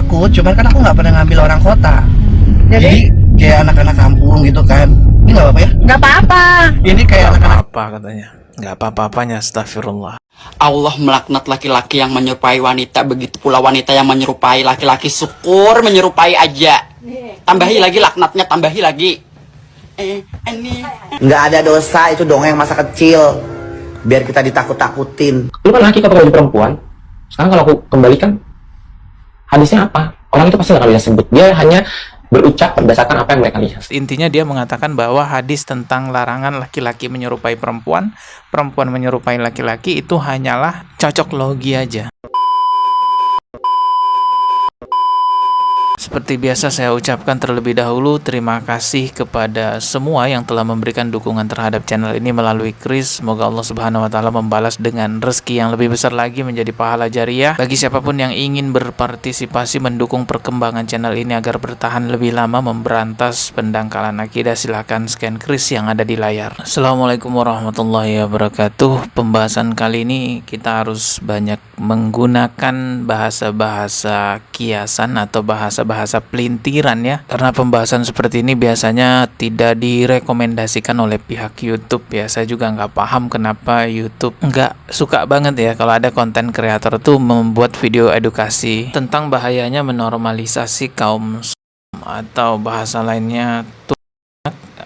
takut, cuman kan aku nggak pernah ngambil orang kota. Jadi kayak anak-anak kampung gitu kan. Ini nggak apa-apa ya? Nggak apa-apa. Ini kayak anak-anak apa katanya, nggak apa-apanya, astagfirullah. Allah melaknat laki-laki yang menyerupai wanita, begitu pula wanita yang menyerupai laki-laki. Syukur menyerupai aja. Tambahi lagi laknatnya, tambahi lagi. Nggak ada dosa, itu dongeng masa kecil. Biar kita ditakut-takutin. Lu kan laki kata perempuan. Sekarang kalau aku kembalikan, hadisnya apa? Orang itu pasti nggak akan bisa sebut. Dia hanya berucap berdasarkan apa yang mereka lihat. Intinya dia mengatakan bahwa hadis tentang larangan laki-laki menyerupai perempuan, perempuan menyerupai laki-laki itu hanyalah cocok logi aja. Seperti biasa saya ucapkan terlebih dahulu terima kasih kepada semua yang telah memberikan dukungan terhadap channel ini melalui Kris. Semoga Allah Subhanahu wa taala membalas dengan rezeki yang lebih besar lagi menjadi pahala jariah. Bagi siapapun yang ingin berpartisipasi mendukung perkembangan channel ini agar bertahan lebih lama memberantas pendangkalan akidah, silahkan scan Kris yang ada di layar. Assalamualaikum warahmatullahi wabarakatuh. Pembahasan kali ini kita harus banyak menggunakan bahasa-bahasa kiasan atau bahasa-bahasa pelintiran ya, karena pembahasan seperti ini biasanya tidak direkomendasikan oleh pihak YouTube ya. Saya juga nggak paham kenapa YouTube nggak suka banget ya kalau ada konten kreator tuh membuat video edukasi tentang bahayanya menormalisasi kaum atau bahasa lainnya tuh,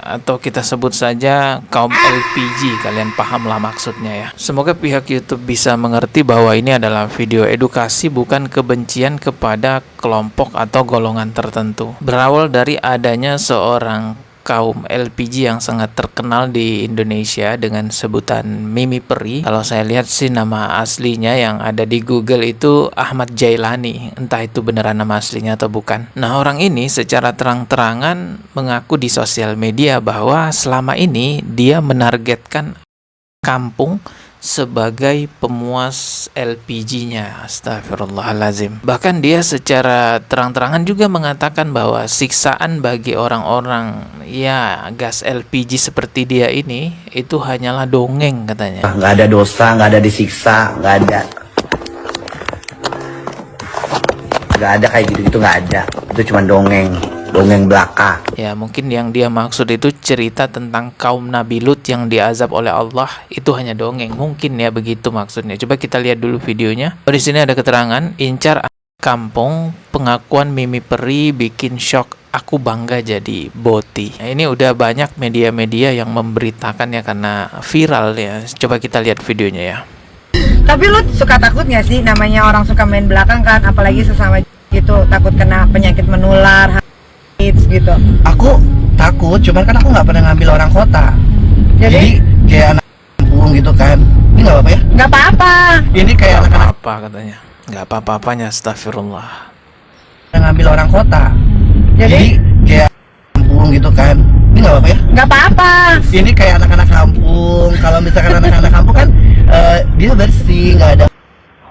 atau kita sebut saja kaum LPG. Kalian paham lah maksudnya ya. Semoga pihak YouTube bisa mengerti bahwa ini adalah video edukasi, bukan kebencian kepada kelompok atau golongan tertentu. Berawal dari adanya seorang kaum LPG yang sangat terkenal di Indonesia dengan sebutan Mimi Peri. Kalau saya lihat sih nama aslinya yang ada di Google itu Ahmad Jailani. Entah itu beneran nama aslinya atau bukan. Nah, orang ini secara terang-terangan mengaku di sosial media bahwa selama ini dia menargetkan kampung sebagai pemuas LPG-nya. Astagfirullahalazim. Bahkan dia secara terang-terangan juga mengatakan bahwa siksaan bagi orang-orang ya gas LPG seperti dia ini itu hanyalah dongeng katanya. Nggak ada dosa, nggak ada disiksa, nggak ada kayak gitu-gitu, nggak ada. Itu cuma dongeng belaka. Ya, mungkin yang dia maksud itu cerita tentang kaum Nabi Lut yang diazab oleh Allah, itu hanya dongeng. Mungkin ya begitu maksudnya. Coba kita lihat dulu videonya. Di sini ada keterangan, incar kampung, pengakuan Mimi Peri bikin shock, aku bangga jadi boti. Nah, ini udah banyak media-media yang memberitakan ya karena viral ya. Coba kita lihat videonya ya. Tapi lu suka takut nggak sih, namanya orang suka main belakang kan, apalagi sesama gitu, takut kena penyakit menular gitu. aku takut, cuman kan aku nggak pernah ngambil orang kota. Jadi kayak anak kampung gitu kan. Ini nggak apa-apa ya? Nggak apa-apa. Ini kayak Nggak anak-anak apa-apa katanya, nggak apa-apanya, astagfirullah. ngambil orang kota. Jadi kayak kampung gitu kan. Ini nggak apa-apa ya? Nggak apa-apa. Ini kayak anak-anak kampung. Kalau misalkan anak-anak kampung kan dia bersih, nggak ada.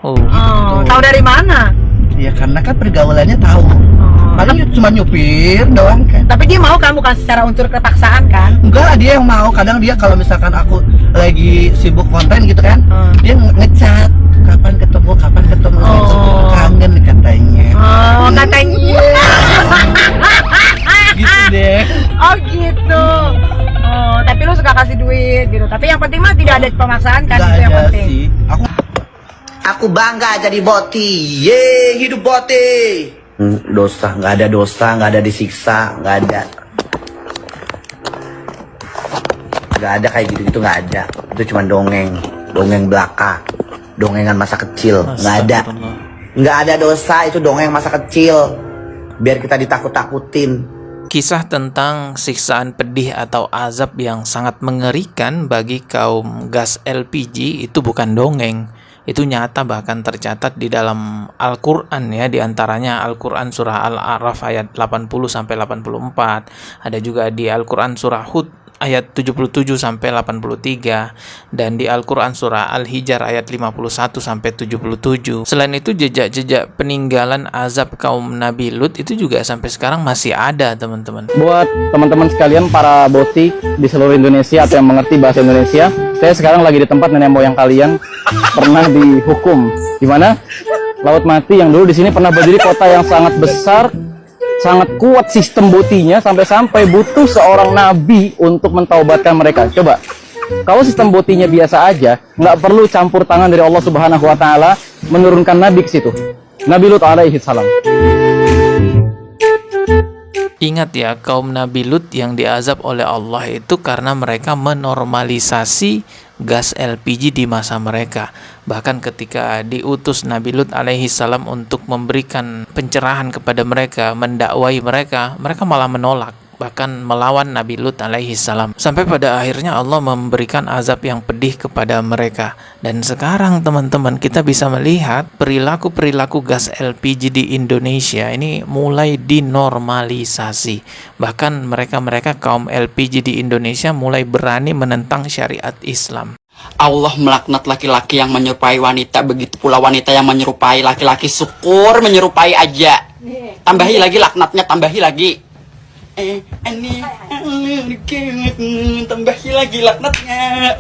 Oh, tahu dari mana? Ya karena kan pergaulannya tahu. Paling cuma nyupir doang kan. Tapi dia mau kan, bukan secara unsur kepaksaan kan? Enggak lah, dia yang mau. Kadang dia kalau misalkan aku lagi sibuk konten gitu kan, dia ngechat kapan ketemu. Kangen katanya. Oh, katanya. Gitu deh. Oh gitu. Oh, tapi lu suka kasih duit gitu. Tapi yang penting mah tidak ada pemaksaan kan, Nggak itu yang ada penting. sih. Aku bangga jadi boti. Ye, hidup boti. Dosa, nggak ada dosa, nggak ada disiksa, nggak ada kayak gitu-gitu, nggak ada. Itu cuma dongeng belaka, dongengan masa kecil, nggak ada dosa, itu dongeng masa kecil. Biar kita ditakut-takutin. Kisah tentang siksaan pedih atau azab yang sangat mengerikan bagi kaum gas LPG itu bukan dongeng. Itu nyata, bahkan tercatat di dalam Al-Quran ya, diantaranya Al-Quran surah Al-A'raf ayat 80-84, ada juga di Al-Quran surah Hud ayat 77-83, dan di Al-Quran surah Al-Hijr ayat 51-77. Selain itu, jejak-jejak peninggalan azab kaum Nabi Lut itu juga sampai sekarang masih ada, teman-teman. Buat teman-teman sekalian, para boti di seluruh Indonesia atau yang mengerti bahasa Indonesia, saya sekarang lagi di tempat nenek moyang kalian pernah dihukum. Gimana? Laut Mati yang dulu di sini pernah berdiri kota yang sangat besar, sangat kuat sistem botinya sampai-sampai butuh seorang nabi untuk mentaubatkan mereka. Coba, kalau sistem botinya biasa aja, nggak perlu campur tangan dari Allah Subhanahu Wa Taala menurunkan nabi ke situ. Nabi Lut alaihi salam. Ingat ya, kaum Nabi Lut yang diazab oleh Allah itu karena mereka menormalisasi gas LPG di masa mereka. Bahkan ketika diutus Nabi Lut alaihi salam untuk memberikan pencerahan kepada mereka, mendakwai mereka, mereka malah menolak, bahkan melawan Nabi Lut alaihi salam. Sampai pada akhirnya Allah memberikan azab yang pedih kepada mereka. Dan sekarang teman-teman, kita bisa melihat perilaku-perilaku gas LPG di Indonesia ini mulai dinormalisasi. Bahkan mereka-mereka kaum LPG di Indonesia mulai berani menentang syariat Islam. Allah melaknat laki-laki yang menyerupai wanita, begitu pula wanita yang menyerupai laki-laki. Syukur menyerupai aja. Tambahi lagi laknatnya, tambahi lagi. Tambahi lagi laknatnya.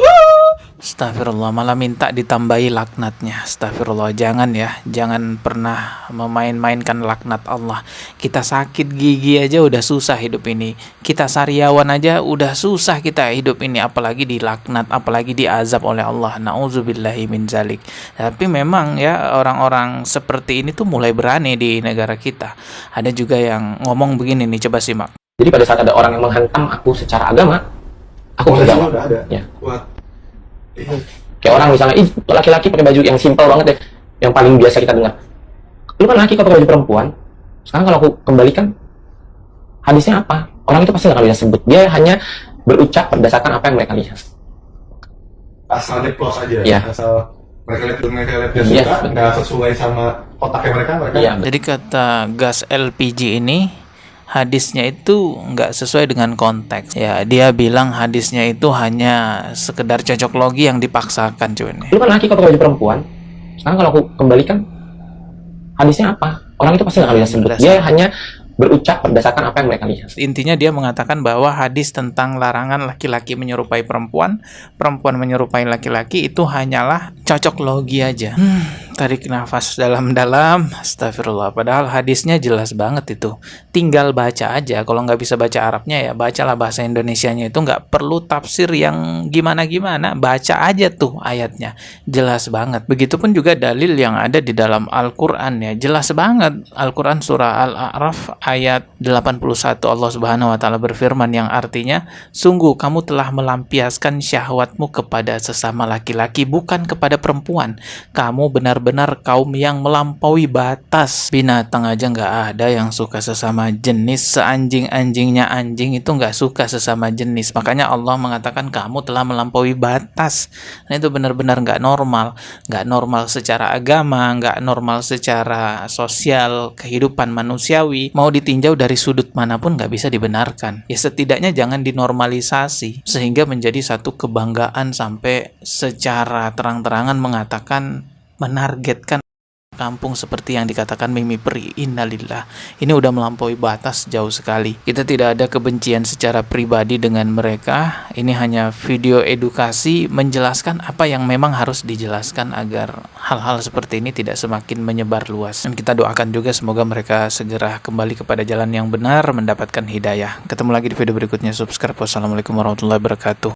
Astagfirullah, malah minta ditambahi laknatnya. Astagfirullah, jangan ya, jangan pernah memain-mainkan laknat Allah. Kita sakit gigi aja udah susah hidup ini, kita sariawan aja udah susah kita hidup ini, apalagi dilaknat, apalagi diazab oleh Allah. Nauzubillahi min zalik. Tapi memang ya, orang-orang seperti ini tuh mulai berani di negara kita. Ada juga yang ngomong begini nih, coba simak. Jadi pada saat ada orang yang menghantam aku secara agama, aku bisa jawab. Ya. Kayak orang misalnya, laki-laki pakai baju yang simpel banget ya, yang paling biasa kita dengar. Lu kan laki kok pakai baju perempuan. Sekarang kalau aku kembalikan, hadisnya apa? Orang itu pasti nggak akan bisa sebut. Dia hanya berucap berdasarkan apa yang mereka lihat. Asal nyeplos aja. Ya. Asal mereka lihat dia suka, nggak sesuai sama otaknya mereka. Iya. Jadi kata gas LPG ini, hadisnya itu nggak sesuai dengan konteks. Ya, dia bilang hadisnya itu hanya sekedar cocok logi yang dipaksakan, cuy. Lu kan laki kok pakai baju perempuan. Sekarang kalau aku kembalikan, hadisnya apa? Orang itu pasti nggak akan bisa sebut. Dia hanya berucap berdasarkan apa yang mereka lihat. Intinya dia mengatakan bahwa hadis tentang larangan laki-laki menyerupai perempuan, perempuan menyerupai laki-laki itu hanyalah cocok logi aja. Tarik nafas dalam-dalam, astagfirullah. Padahal hadisnya jelas banget itu. Tinggal baca aja. Kalau nggak bisa baca Arabnya ya bacalah bahasa Indonesianya. Itu nggak perlu tafsir yang gimana-gimana. Baca aja tuh ayatnya. Jelas banget. Begitupun juga dalil yang ada di dalam Al-Quran ya. Jelas banget. Al-Quran surah Al-A'raf ayat 81, Allah Subhanahu wa Ta'ala berfirman yang artinya, sungguh kamu telah melampiaskan syahwatmu kepada sesama laki-laki, bukan kepada perempuan. Kamu benar-benar kaum yang melampaui batas. Binatang aja nggak ada yang suka sesama jenis. Seanjing-anjingnya anjing itu nggak suka sesama jenis. Makanya Allah mengatakan kamu telah melampaui batas. Nah, itu benar-benar nggak normal. Nggak normal secara agama, nggak normal secara sosial, kehidupan manusiawi. Mau ditinjau dari sudut manapun nggak bisa dibenarkan. Ya setidaknya jangan dinormalisasi sehingga menjadi satu kebanggaan sampai secara terang-terangan mengatakan, menargetkan kampung seperti yang dikatakan Mimi Peri. Innalillah, ini udah melampaui batas jauh sekali. Kita tidak ada kebencian secara pribadi dengan mereka. Ini hanya video edukasi menjelaskan apa yang memang harus dijelaskan agar hal-hal seperti ini tidak semakin menyebar luas. Dan kita doakan juga semoga mereka segera kembali kepada jalan yang benar, mendapatkan hidayah. Ketemu lagi di video berikutnya. Subscribe. Wassalamualaikum warahmatullahi wabarakatuh.